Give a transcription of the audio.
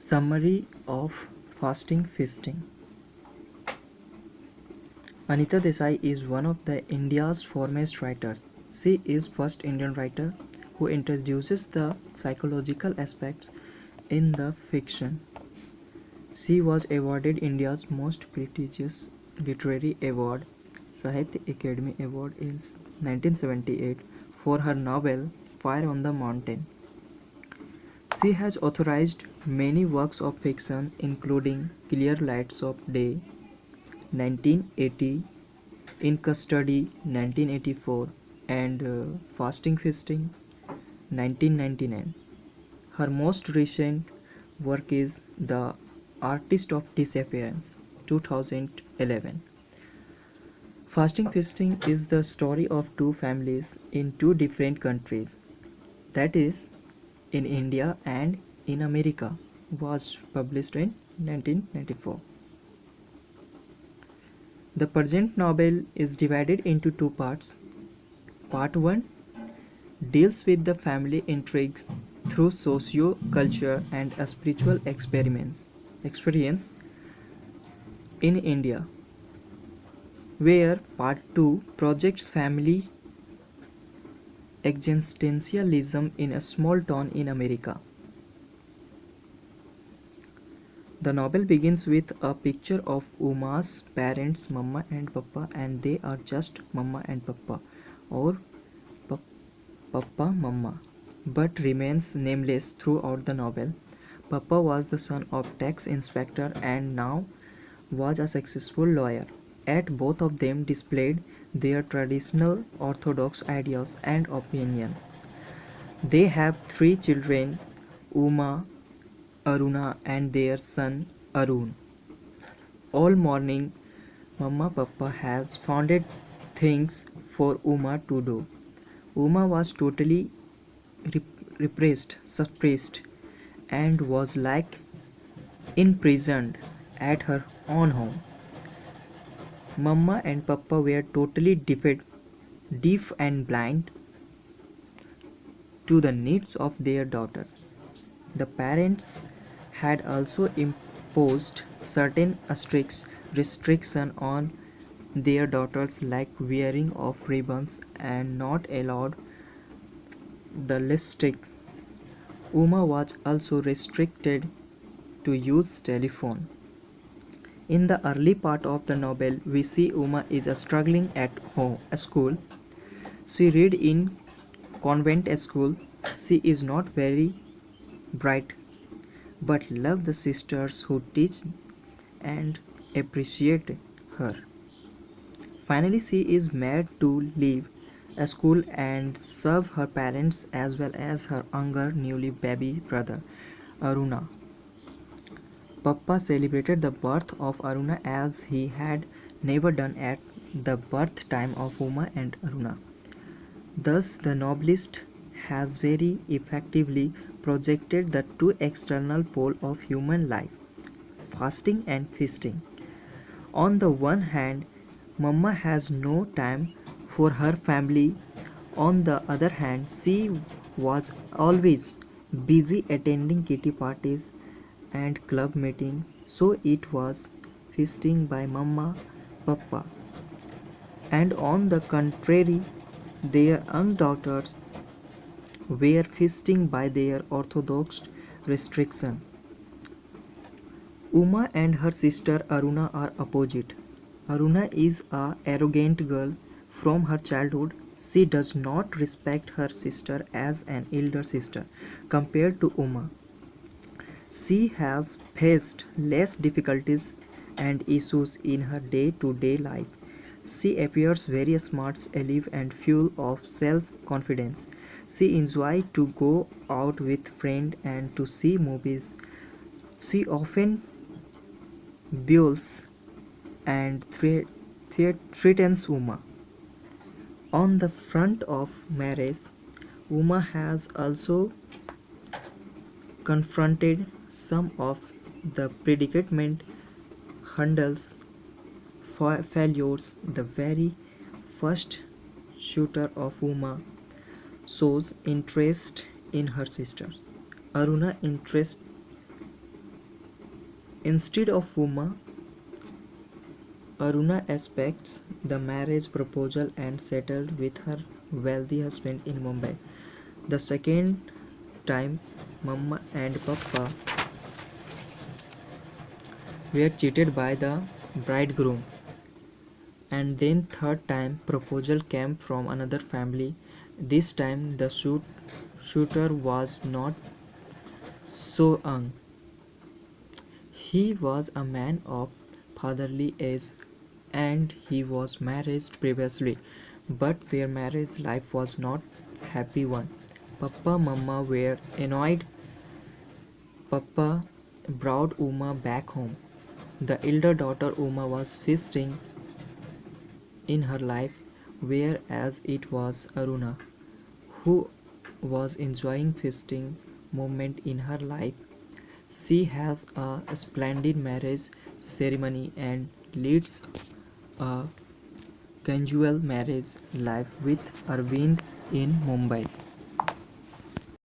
Summary of fasting feasting. Anita Desai is one of the India's foremost writers. She is first Indian writer who introduces the psychological aspects in the fiction. She was awarded India's most prestigious literary award, Sahitya Academy Award in 1978 for her novel Fire on the Mountain. She has authorized many works of fiction including Clear Lights of Day 1980, In Custody 1984 and Fasting Feasting 1999. Her most recent work is The Artist of Disappearance 2011. Fasting Feasting is the story of two families in two different countries, that is, in India and in America, was published in 1994. The present novel is divided into two parts. Part 1 deals with the family intrigues through socio-culture and a spiritual experience in India, where Part 2 projects family existentialism in a small town in America. The novel begins with a picture of Uma's parents, Mama and Papa, and they are just Mama and Papa, or Papa Mama, but remains nameless throughout the novel. Papa was the son of tax inspector and now was a successful lawyer. Yet both of them displayed their traditional orthodox ideas and opinions. They have three children, Uma, Aruna and their son Arun. All morning, Mama Papa has founded things for Uma to do. Uma was totally suppressed, and was like imprisoned at her own home. Mama and Papa were totally deaf and blind to the needs of their daughters. The parents had also imposed certain strict restrictions on their daughters like wearing of ribbons and not allowed the lipstick. Uma was also restricted to use telephone. In the early part of the novel, we see Uma is struggling at home, school. She read in convent school. She is not very bright, but love the sisters who teach and appreciate her. Finally, she is made to leave a school and serve her parents as well as her younger newly baby brother, Aruna. Papa celebrated the birth of Aruna as he had never done at the birth time of Uma and Aruna. Thus, the novelist has very effectively projected the two external poles of human life, fasting and feasting. On the one hand, Mama has no time for her family. On the other hand, she was always busy attending kitty parties and club meetings, so it was feasting by Mama, Papa. And on the contrary, their young daughters were feasting by their orthodox restriction. Uma and her sister Aruna are opposite. Aruna is a arrogant girl from her childhood. She does not respect her sister as an elder sister compared to Uma. She has faced less difficulties and issues in her day-to-day life. She appears very smart, alive and full of self-confidence. She enjoys to go out with friends and to see movies. She often bullies and threatens Uma. On the front of marriage, Uma has also confronted some of the predicament hurdles failures. The very first shooter of Uma shows interest in her sister. Aruna interest Instead of Uma, Aruna expects the marriage proposal and settled with her wealthy husband in Mumbai. The second time, Mama and Papa were cheated by the bridegroom, and then third time proposal came from another family. This time the shooter was not so young. He was a man of fatherly age and he was married previously, but their marriage life was not happy one. Papa Mama were annoyed. Papa brought Uma back home. The elder daughter Uma was feasting in her life, whereas it was Aruna who was enjoying feasting moment in her life. She has a splendid marriage ceremony and leads a conjugal marriage life with Arvind in Mumbai.